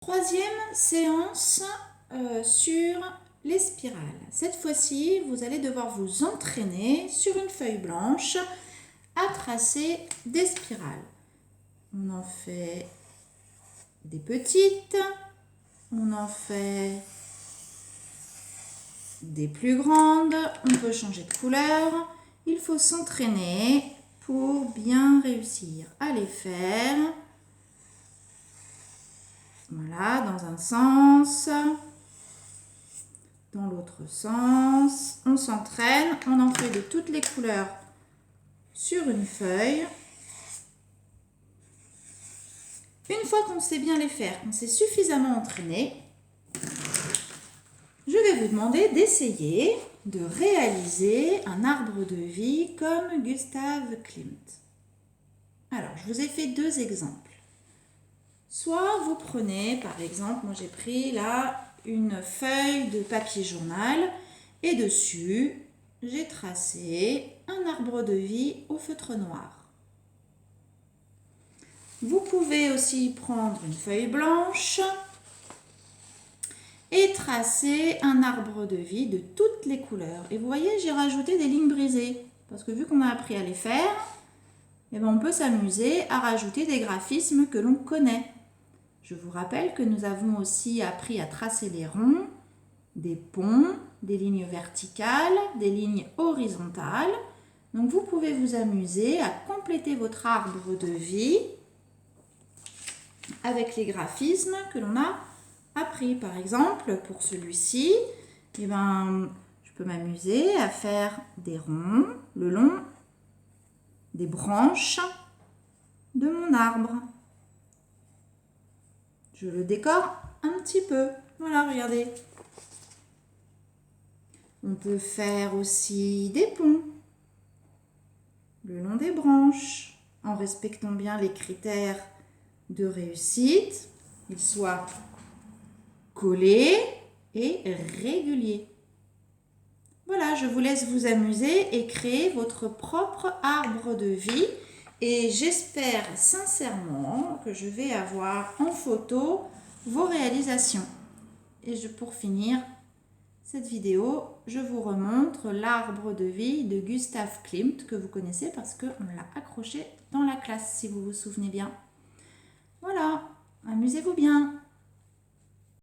Troisième séance sur les spirales. Cette fois-ci, vous allez devoir vous entraîner sur une feuille blanche à tracer des spirales. On en fait des petites, on en fait des plus grandes, on peut changer de couleur. Il faut s'entraîner pour bien réussir à les faire. Voilà, dans un sens, dans l'autre sens. On s'entraîne, on en fait de toutes les couleurs sur une feuille. Une fois qu'on sait bien les faire, qu'on s'est suffisamment entraîné, je vais vous demander d'essayer de réaliser un arbre de vie comme Gustav Klimt. Alors, je vous ai fait deux exemples. Soit vous prenez, par exemple, moi j'ai pris là une feuille de papier journal et dessus, j'ai tracé un arbre de vie au feutre noir. Vous pouvez aussi prendre une feuille blanche et tracer un arbre de vie de toutes les couleurs. Et vous voyez, j'ai rajouté des lignes brisées parce que vu qu'on a appris à les faire, on peut s'amuser à rajouter des graphismes que l'on connaît. Je vous rappelle que nous avons aussi appris à tracer des ronds, des ponts, des lignes verticales, des lignes horizontales. Donc vous pouvez vous amuser à compléter votre arbre de vie avec les graphismes que l'on a appris. Par exemple, pour celui-ci, je peux m'amuser à faire des ronds le long des branches de mon arbre. Je le décore un petit peu. Voilà, regardez. On peut faire aussi des ponts le long des branches en respectant bien les critères de réussite. Ils soient collés et réguliers. Voilà, je vous laisse vous amuser et créer votre propre arbre de vie. Et j'espère sincèrement que je vais avoir en photo vos réalisations. Et pour finir cette vidéo, je vous remontre l'arbre de vie de Gustav Klimt que vous connaissez parce qu'on l'a accroché dans la classe si vous vous souvenez bien. Voilà, amusez-vous bien.